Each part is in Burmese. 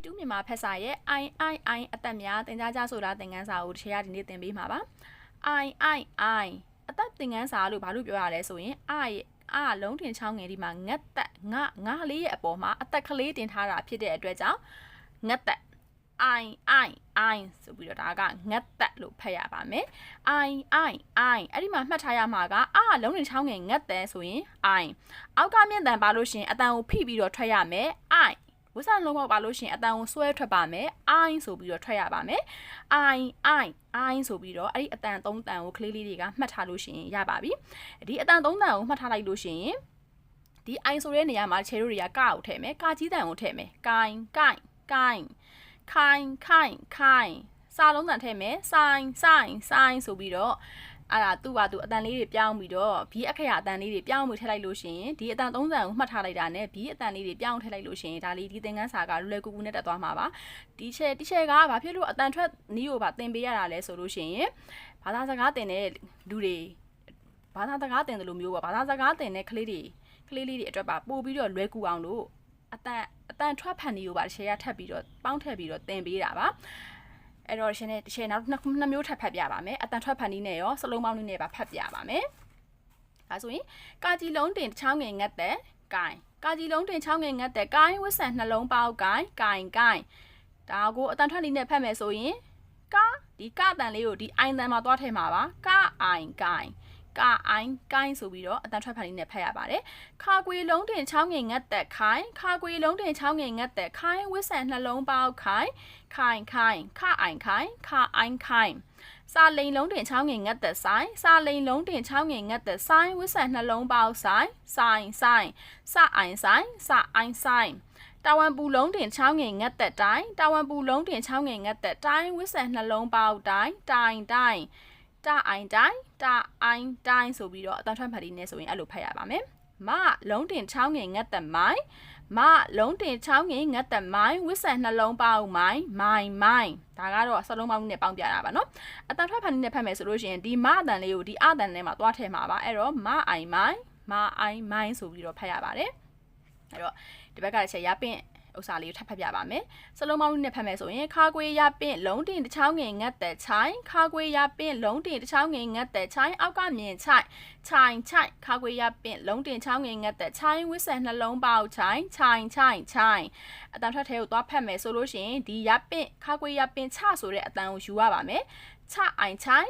P2 မြန်မာဖက်စာရဲ့ I အသက်များသင်ကြားကြဆိုတာသင်ခန်းစာကိုတစ်ချက်ရဒီနေ့သင်ပေးမှာပါ I အသက်သင်ခန်းစာလို့ဘာလို့ပြောရလဲဆိုရင် I လုံးတင်ချောင်းငယ်ဒီမှာငတ်သက်ငါလေးရဲ့အပေါ်မှာအသက်ကလေးတင်ထားတာဖြစ်တဲ့အတွက်ကြောင့်ငတ်သက် I ဆိုပြီးတော့ဒါကငတ်သက်လို့ဖတ်ရပါမယ် I အဲ့ဒီမှာမှတ်ထားရမှာကလုံးတင်ချောင်းငယ်ငတ်သက်ဆိုရင် I အောက်ကမြင့်တန်ပါလို့ရှင်အတန်ကိုဖိပြီးတော့ထွက်ရမယ် I ဝစံလုံးပေါက်ပါလို့ရှင်အတန်ကိုဆွဲထွက်ပါမယ် I ဆိုပြီးတော့ထွက်ရပါမယ် I ဆိုပြီးတော့အဲ့ဒီအတန်၃တန်ကိုကလေးလေးတွေကမှတ်ထားလို့ရှင်ရပါပြီဒီအတန်၃တန်ကိုမှတ်ထားလိုက်လို့ရှင်ဒီ I ဆိုတဲ့နေရာမှာခြေတို့တွေကကကိုထည့်မယ်ကကြီးတန်ကိုထည့်မယ်ကိုင်စာလုံးတန်ထည့်မယ်ဆိုင်ဆိုပြီးတော့အဲ့ဒါသူ့ဘာသူအတန်လေးတွေပြောင်းပြီးတော့ B အခရာအတန်လေးတွေပြောင်းပြီးထည့်လိုက်လို့ရှိရင်ဒီအတန်30ကိုမှတ်ထားလိုက်တာနဲ့ B အတန်လေးတွေပြောင်းထည့်လိုက်လို့ရှိရင်ဒါလေးဒီသင်ခန်းစာကလွယ်ကူကူနဲ့တက်သွားမှာပါဒီချက်ကဘာဖြစ်လို့အတန်ထွက်နီးကိုပါသင်ပေးရတာလဲဆိုလို့ရှိရင်ဘာသာစကားသင်တဲ့လူတွေဘာသာစကားသင်တယ်လို့မျိုးပါဘာသာစကားသင်တဲ့ကလေးလေးတွေအတွက်ပါပို့ပြီးတော့လွယ်ကူအောင်လို့အတန်ထွက်ဖန်နီကိုပါတစ်ချက်ရထပ်ပြီးတော့ပေါင်းထည့်ပြီးတော့သင်ပေးတာပါအဲ့တော့ရှင်နဲ့တစ်ချက်နောက်နှစ်မျိုးထပ်ဖတ်ပြပါမယ်အတန်ထွက်ဖန်နီနဲ့ရောစလုံးပေါင်းနည်းနဲ့ပါဖတ်ပြပါမယ်ဒါဆိုရင်ကာကြီးလုံးတင်ချောင်းငယ်ငတ်တဲ့ကိုင်ကာကြီးလုံးတင်ချောင်းငယ်ငတ်တဲ့ကိုင်ဝစ်ဆန်နှလုံးပေါက်ကိုင်ဒါကိုအတန်ထွက်နည်းနဲ့ဖတ်မယ်ဆိုရင်ဒီကအတန်လေးကိုဒီအိုင်တန်မှာသွားထည့်မှာပါကိုင်ဆိုပြီးတော့အတန်ထွက်ဖန်နည်းနဲ့ဖတ်ရပါတယ်ခါကွေလုံးတင်ချောင်းငယ်ငတ်တဲ့ခိုင်ခါကွေလုံးတင်ချောင်းငယ်ငတ်တဲ့ခိုင်ဝစ်ဆန်နှလုံးပေါက်ခိုင်စာလိန်လုံးတင်ချောင်းငယ်ငတ်တဲ့ဆိုင်စာလိန်လုံးတင်ချောင်းငယ်ငတ်တဲ့ဆိုင်ဝစ်ဆန်နှလုံးပေါက်ဆိုင်တာဝန်ပူလုံးတင်ချောင်းငယ်ငတ်တဲ့တိုင်းတာဝန်ပူလုံးတင်ချောင်းငယ်ငတ်တဲ့တိုင်းဝစ်ဆန်နှလုံးပေါက်တိုင်းတာအိုင်တိုင်းဆိုပြီးတော့အတန်ထွက်ဖတ်နည်းနဲ့ဆိုရင်အဲ့လိုဖတ်ရပါမယ်မလုံးတင်ချောင်းငယ်ငတ်တဲ့မိုင်လုံးတင်ချောင်းငယ်ငတ်တဲ့မိုင်ဝစ်ဆန်နှလုံးပေါက်မိုင်ဒါကတော့စလုံးပေါင်းနဲ့ပေါင်းပြတာပါနော်အတန်ထွက်ဖတ်နည်းနဲ့ဖတ်မယ်ဆိုလို့ရှိရင်ဒီမအတန်လေးကိုဒီအတန်ထဲမှာသွားထည့်မှာပါအဲ့တော့မိုင်ဆိုပြီးတော့ဖတ်ရပါတယ်အဲ့တော့ဒီဘက်ကတစ်ချက်ရပင့်ဥစားလေးကိုထပ်ဖတ်ပြပါမယ်စလုံးပေါင်းနဲ့ဖတ်မယ်ဆိုရင်ခါကွေရပင့်လုံးတင်တစ်ချောင်းငယ်ငတ်တဲ့ချိုင်ခါကွေရပင့်လုံးတင်တစ်ချောင်းငယ်ငတ်တဲ့ချိုင်အောက်ကမြင်ချိုင်ခါကွေရပင့်လုံးတင်ချောင်းငယ်ငတ်တဲ့ချိုင်ဝစ်ဆန်နှလုံးပေါက်ချိုင်အတန်ထွက်ထဲကိုသွားဖတ်မယ်ဆိုလို့ရှိရင်ဒီရပင့်ခါကွေရပင့်ချဆိုတဲ့အတန်ကိုယူရပါမယ်ချအိုင်ချိုင်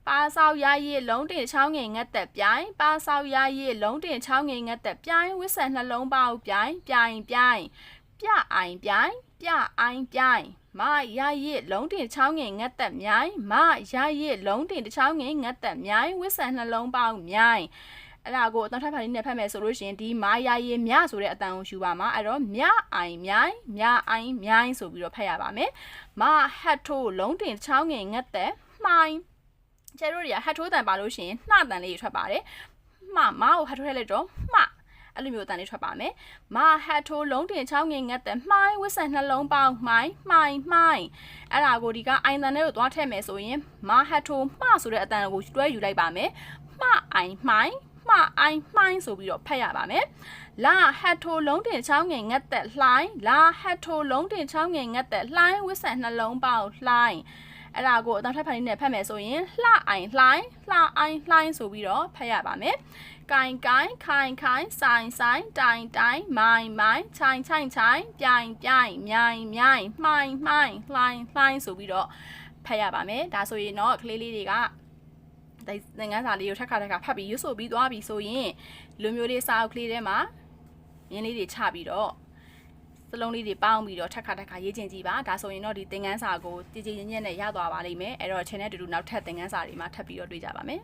ပါဆောက်ရရဲ့လုံးတင်ချောင်းငယ်ငတ်သက်ပြိုင်ပါဆောက်ရရဲ့လုံးတင်ချောင်းငယ်ငတ်သက်ပြိုင်ဝစ်ဆန်နှလုံးပေါက်ပြိုင်ပြအိုင်ပြိုင်မရရဲ့လုံးတင်ချောင်းငယ်ငတ်သက်မြိုင်မရရဲ့လုံးတင်ချောင်းငယ်ငတ်သက်မြိုင်ဝစ်ဆန်နှလုံးပေါက်မြိုင်အဲ့ဒါကိုအတန်ထွက်ဖတ်နည်းနဲ့ဖတ်မယ်ဆိုလို့ရှိရင်ဒီမရရဲ့မြဆိုတဲ့အတန်ကိုယူပါမှာအဲ့တော့မြအိုင်မြိုင်ဆိုပြီးတော့ဖတ်ရပါမယ်မဟတ်ထိုးလုံးတင်ချောင်းငယ်ငတ်သက်မှိုင်ကျဲတို့တွေကဟတ်ထိုးတန်ပါလို့ရှိရင်နှတန်လေးထွက်ပါတယ်မကိုဟတ်ထိုးထည့်လိုက်တော့မှအဲ့လိုမျိုးတန်လေးထွက်ပါမယ်မဟတ်ထိုးလုံးတင်ချောင်းငယ်ငတ်တဲ့မှိုင်းဝစ်ဆန်နှလုံးပေါက်မှိုင်းအဲ့ဒါကိုဒီကအိုင်တန်လေးကိုသွားထည့်မယ်ဆိုရင်မဟတ်ထိုးမှဆိုတဲ့အတန်ကိုတွဲယူလိုက်ပါမယ်မှအိုင်မှိုင်းဆိုပြီးတော့ဖတ်ရပါမယ်လာဟတ်ထိုးလုံးတင်ချောင်းငယ်ငတ်တဲ့လှိုင်းလာဟတ်ထိုးလုံးတင်ချောင်းငယ်ငတ်တဲ့လှိုင်းဝစ်ဆန်နှလုံးပေါက်လှိုင်းအဲ့ဒါကိုအတန်ထွက်ဖတ်နည်းနဲ့ဖတ်မယ်ဆိုရင်လှအိုင်လှိုင်းဆိုပြီးတော့ဖတ်ရပါမယ်ကိုင်ခိုင်ဆိုင်တိုင်မိုင်ချိုင်ပြိုင်မြိုင်မှိုင်းလှိုင်းဆိုပြီးတော့ဖတ်ရပါမယ်ဒါဆိုရင်တော့ကလေးလေးတွေကသင်ခန်းစာလေးကိုထပ်ခါဖတ်ပြီးရွတ်ဆိုပြီးသွားပြီဆိုရင်လူမျိုးလေးစာအုပ်ကလေးထဲမှာမြင်းလေးတွေချပြီးတော့စလုံးလေးတွေပေါင်းပြီးတော့ထပ်ခါရေးချင်ကြည့်ပါဒါဆိုရင်တော့ဒီသင်ခန်းစာကိုကြည်ကြည်ညက်နဲ့ရသွားပါလိမ့်မယ်အဲ့တော့ channel တူတူနောက်ထပ်သင်ခန်းစာတွေမှာထပ်ပြီးတော့တွေ့ကြပါမယ်